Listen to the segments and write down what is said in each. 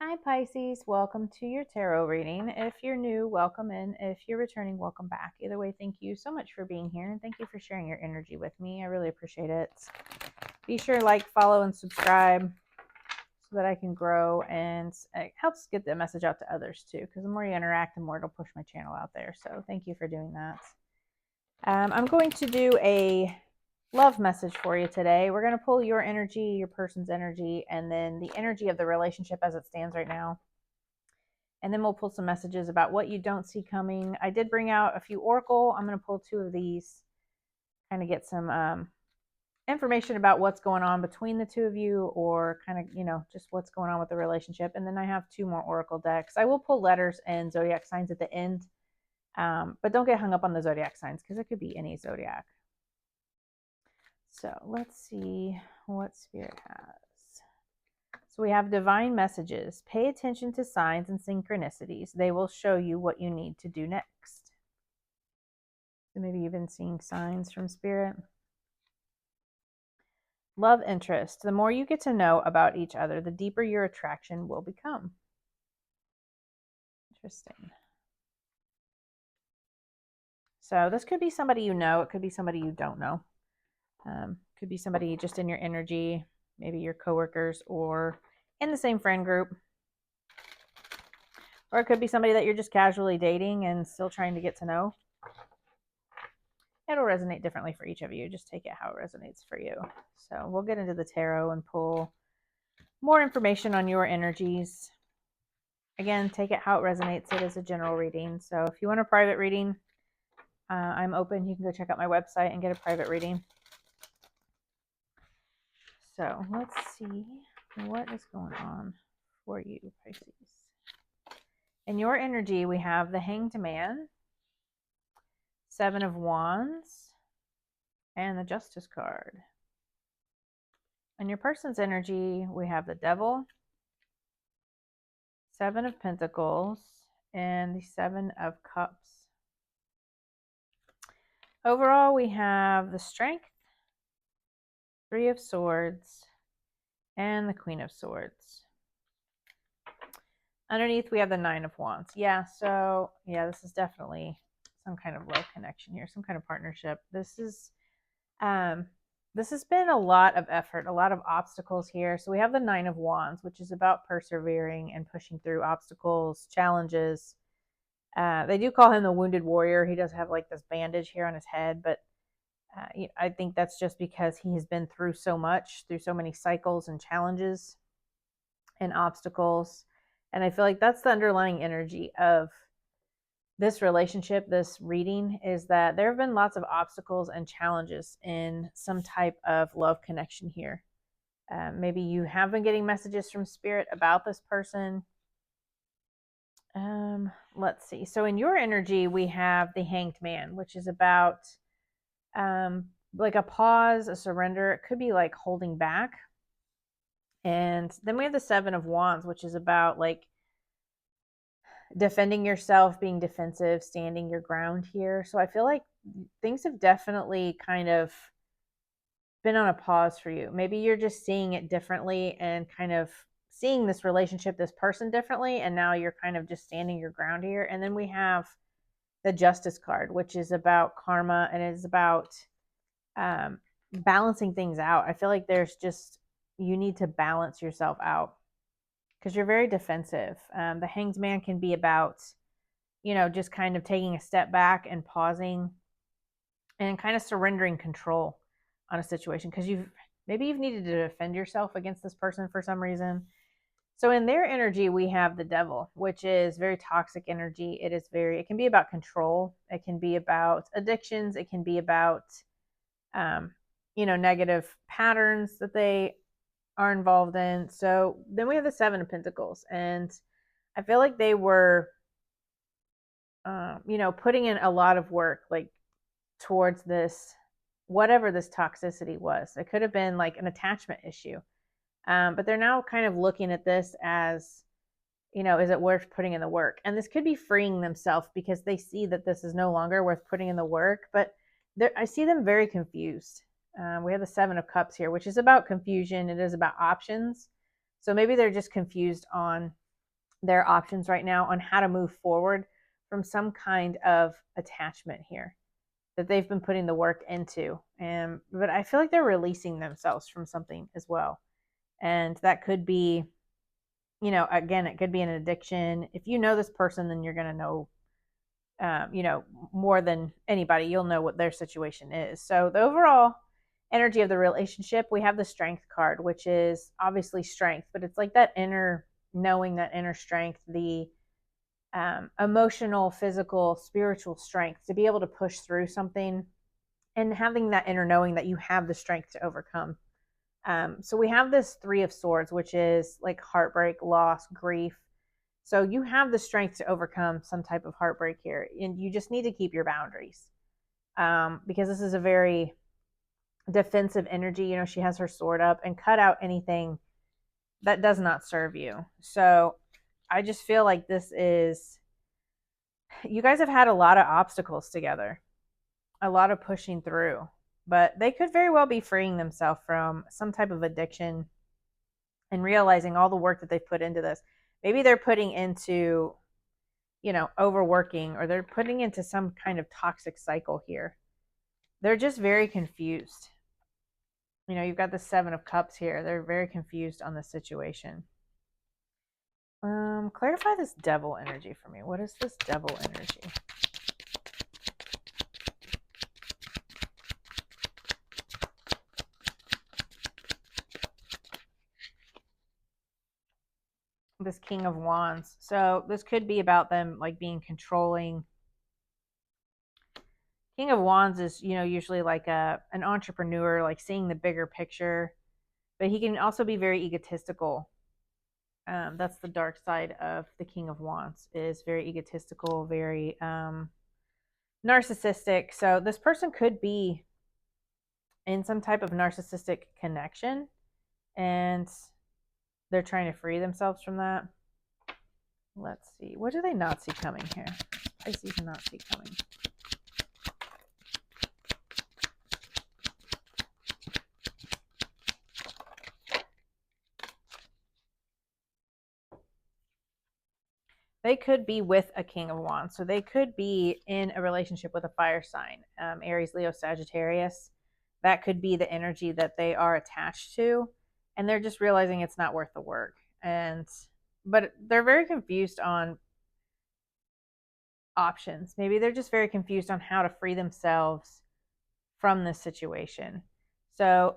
Hi Pisces, welcome to your tarot reading. If you're new, welcome in. If you're returning, welcome back. Either way, thank you so much for being here and thank you for sharing your energy with me. I really appreciate it. Be sure to like, follow, and subscribe so that I can grow, and it helps get the message out to others too, because the more you interact, the more it'll push my channel out there. So thank you for doing that. I'm going to do a love message for you today. We're going to pull your energy, your person's energy, and then the energy of the relationship as it stands right now. And then we'll pull some messages about what you don't see coming. I did bring out a few oracle. I'm going to pull two of these, kind of get some information about what's going on between the two of you, or kind of, just what's going on with the relationship. And then I have two more oracle decks. I will pull letters and zodiac signs at the end, but don't get hung up on the zodiac signs because it could be any zodiac. So let's see what Spirit has. So we have divine messages. Pay attention to signs and synchronicities. They will show you what you need to do next. So maybe you've been seeing signs from Spirit. Love interest. The more you get to know about each other, the deeper your attraction will become. Interesting. So this could be somebody you know. It could be somebody you don't know. Could be somebody just in your energy, maybe your coworkers or in the same friend group. Or it could be somebody that you're just casually dating and still trying to get to know. It'll resonate differently for each of you. Just take it how it resonates for you. So we'll get into the tarot and pull more information on your energies. Again, take it how it resonates. It is a general reading. So if you want a private reading, I'm open. You can go check out my website and get a private reading. So let's see what is going on for you, Pisces. In your energy, we have the Hanged Man, Seven of Wands, and the Justice card. In your person's energy, we have the Devil, Seven of Pentacles, and the Seven of Cups. Overall, we have the Strength, Three of Swords, and the Queen of Swords. Underneath, we have the Nine of Wands. Yeah, so, yeah, this is definitely some kind of love connection here, some kind of partnership. This has been a lot of effort, a lot of obstacles here. So we have the Nine of Wands, which is about persevering and pushing through obstacles, challenges. They do call him the Wounded Warrior. He does have like this bandage here on his head, but I think that's just because he has been through so much, through so many cycles and challenges and obstacles. And I feel like that's the underlying energy of this relationship, this reading, is that there have been lots of obstacles and challenges in some type of love connection here. Maybe you have been getting messages from Spirit about this person. Let's see. So in your energy, we have the Hanged Man, which is about like a pause, a surrender. It could be like holding back. And then we have the Seven of Wands, which is about like defending yourself, being defensive, standing your ground here. So I feel like things have definitely kind of been on a pause for you. Maybe you're just seeing it differently and kind of seeing this relationship, this person differently, and now you're kind of just standing your ground here. And then we have the Justice card, which is about karma and is about balancing things out. I feel like there's just, you need to balance yourself out because you're very defensive. The Hanged Man can be about, just kind of taking a step back and pausing and kind of surrendering control on a situation because you've needed to defend yourself against this person for some reason. So in their energy, we have the Devil, which is very toxic energy. It can be about control. It can be about addictions. It can be about, negative patterns that they are involved in. So then we have the Seven of Pentacles, and I feel like they were, putting in a lot of work, like towards this, whatever this toxicity was. It could have been like an attachment issue. But they're now kind of looking at this as, is it worth putting in the work? And this could be freeing themselves because they see that this is no longer worth putting in the work. But I see them very confused. We have the Seven of Cups here, which is about confusion. It is about options. So maybe they're just confused on their options right now on how to move forward from some kind of attachment here that they've been putting the work into. And but I feel like they're releasing themselves from something as well. And that could be, again, it could be an addiction. If you know this person, then you're going to know, more than anybody, you'll know what their situation is. So the overall energy of the relationship, we have the strength card, which is obviously strength, but it's like that inner knowing, that inner strength, the emotional, physical, spiritual strength to be able to push through something, and having that inner knowing that you have the strength to overcome. So we have this Three of Swords, which is like heartbreak, loss, grief. So you have the strength to overcome some type of heartbreak here, and you just need to keep your boundaries, because this is a very defensive energy. She has her sword up, and cut out anything that does not serve you. So I just feel like you guys have had a lot of obstacles together, a lot of pushing through, but they could very well be freeing themselves from some type of addiction and realizing all the work that they've put into this. Maybe they're putting into, overworking, or they're putting into some kind of toxic cycle here. They're just very confused. You've got the Seven of Cups here. They're very confused on the situation. Clarify this devil energy for me. What is this devil energy? This King of Wands. So this could be about them like being controlling. King of Wands is, usually like an entrepreneur, like seeing the bigger picture, but he can also be very egotistical. That's the dark side of the King of Wands, is very egotistical, very narcissistic. So this person could be in some type of narcissistic connection, and they're trying to free themselves from that. Let's see. What do they not see coming here? Pisces not see coming. They could be with a King of Wands. So they could be in a relationship with a fire sign, Aries, Leo, Sagittarius. That could be the energy that they are attached to. And they're just realizing it's not worth the work. But they're very confused on options. Maybe they're just very confused on how to free themselves from this situation. So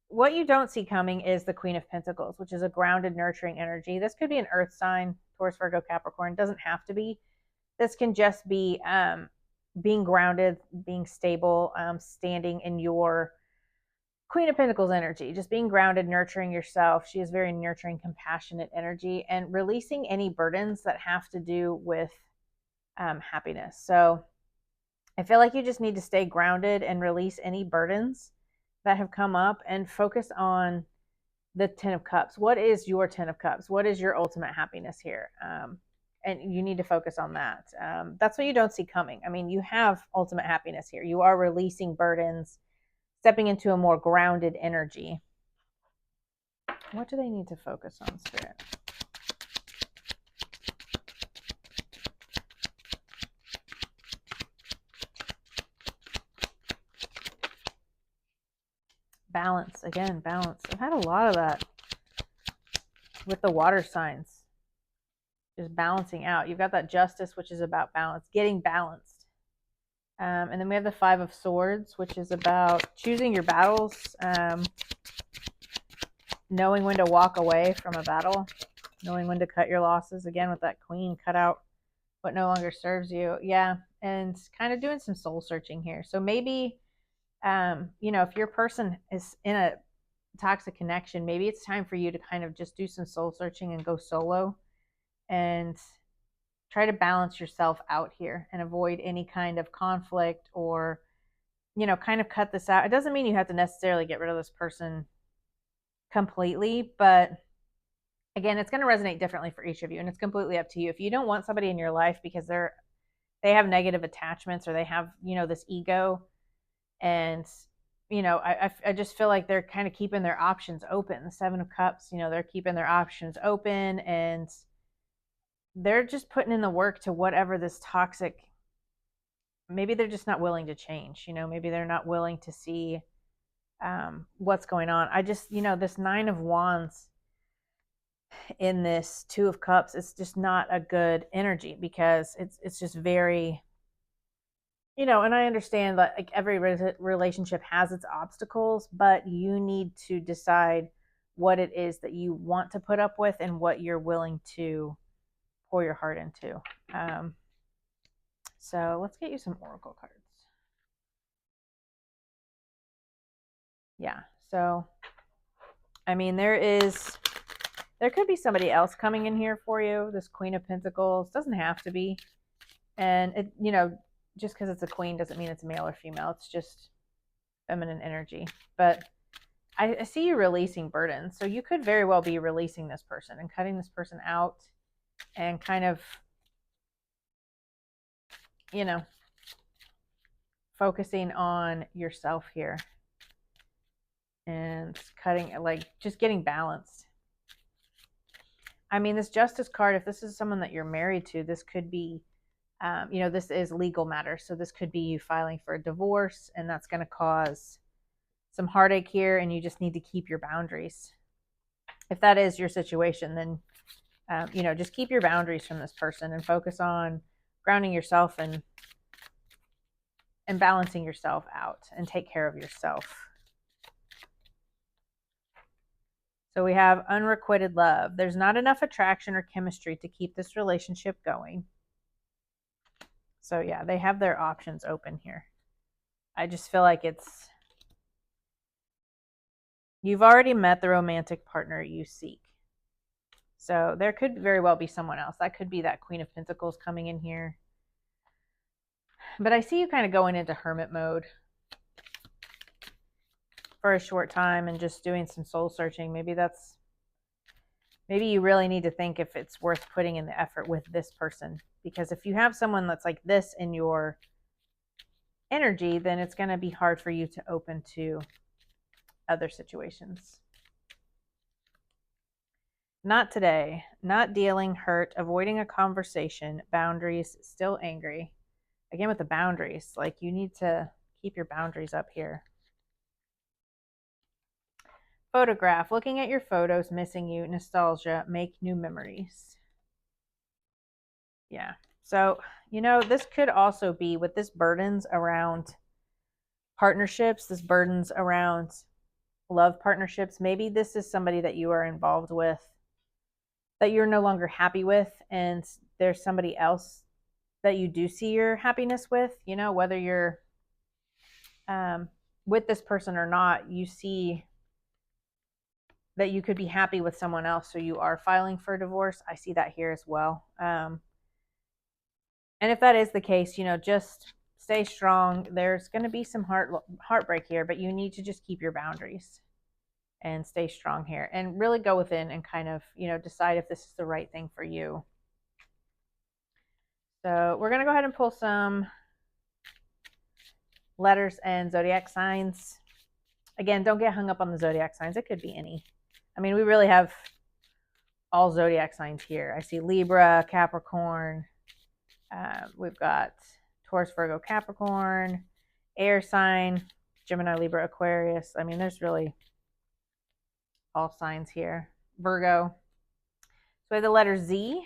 what you don't see coming is the Queen of Pentacles, which is a grounded, nurturing energy. This could be an earth sign, Taurus, Virgo, Capricorn. It doesn't have to be. This can just be being grounded, being stable, standing in your Queen of Pentacles energy, just being grounded, nurturing yourself. She is very nurturing, compassionate energy, and releasing any burdens that have to do with happiness. So I feel like you just need to stay grounded and release any burdens that have come up and focus on the Ten of Cups. What is your Ten of Cups? What is your ultimate happiness here? And you need to focus on that. That's what you don't see coming. I mean, you have ultimate happiness here. You are releasing burdens, stepping into a more grounded energy. What do they need to focus on, Spirit? Balance. Again, balance. I've had a lot of that with the water signs. Just balancing out. You've got that Justice, which is about balance, getting balanced. And then we have the Five of Swords, which is about choosing your battles, knowing when to walk away from a battle, knowing when to cut your losses. Again, with that Queen, cut out what no longer serves you. Yeah, and kind of doing some soul searching here. So maybe, if your person is in a toxic connection, maybe it's time for you to kind of just do some soul searching and go solo and try to balance yourself out here and avoid any kind of conflict, or kind of cut this out. It doesn't mean you have to necessarily get rid of this person completely, but again, it's going to resonate differently for each of you, and it's completely up to you. If you don't want somebody in your life because they have negative attachments, or they have this ego, and I just feel like they're kind of keeping their options open. The Seven of Cups, they're keeping their options open, and they're just putting in the work to whatever this toxic, maybe they're just not willing to change, maybe they're not willing to see what's going on. I just, this 9 of Wands in this 2 of Cups, it's just not a good energy because it's just very, and I understand that like every relationship has its obstacles, but you need to decide what it is that you want to put up with and what you're willing to pour your heart into. So let's get you some oracle cards. Yeah. So, I mean, there could be somebody else coming in here for you. This Queen of Pentacles doesn't have to be. And it, just because it's a queen doesn't mean it's male or female. It's just feminine energy. But I see you releasing burdens. So you could very well be releasing this person and cutting this person out and kind of, focusing on yourself here and cutting, like just getting balanced. I mean, this Justice card, if this is someone that you're married to, this could be, this is legal matters. So this could be you filing for a divorce, and that's going to cause some heartache here, and you just need to keep your boundaries. If that is your situation, then, just keep your boundaries from this person and focus on grounding yourself and balancing yourself out and take care of yourself. So we have unrequited love. There's not enough attraction or chemistry to keep this relationship going. So yeah, they have their options open here. I just feel like you've already met the romantic partner you seek. So there could very well be someone else. That could be that Queen of Pentacles coming in here. But I see you kind of going into hermit mode for a short time and just doing some soul searching. Maybe you really need to think if it's worth putting in the effort with this person. Because if you have someone that's like this in your energy, then it's going to be hard for you to open to other situations. Not today. Not dealing, hurt, avoiding a conversation, boundaries, still angry. Again, with the boundaries, like you need to keep your boundaries up here. Photograph, looking at your photos, missing you, nostalgia, make new memories. Yeah. So, this could also be with this burdens around partnerships, this burdens around love partnerships. Maybe this is somebody that you are involved with that you're no longer happy with, and there's somebody else that you do see your happiness with, whether you're with this person or not, you see that you could be happy with someone else, so you are filing for divorce. I see that here as well. And if that is the case, just stay strong. There's going to be some heartbreak here, but you need to just keep your boundaries and stay strong here and really go within and kind of, decide if this is the right thing for you. So we're going to go ahead and pull some letters and zodiac signs. Again, don't get hung up on the zodiac signs. It could be any. I mean, we really have all zodiac signs here. I see Libra, Capricorn. We've got Taurus, Virgo, Capricorn, air sign, Gemini, Libra, Aquarius. I mean, there's really all signs here. Virgo. So we have the letter Z,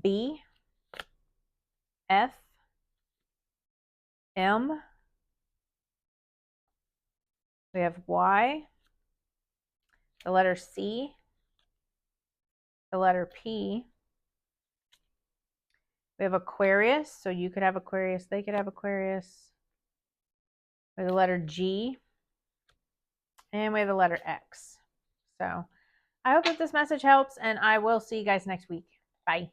B, F, M. We have Y, the letter C, the letter P. We have Aquarius, so you could have Aquarius, they could have Aquarius. We have the letter G, and we have the letter X. So I hope that this message helps, and I will see you guys next week. Bye.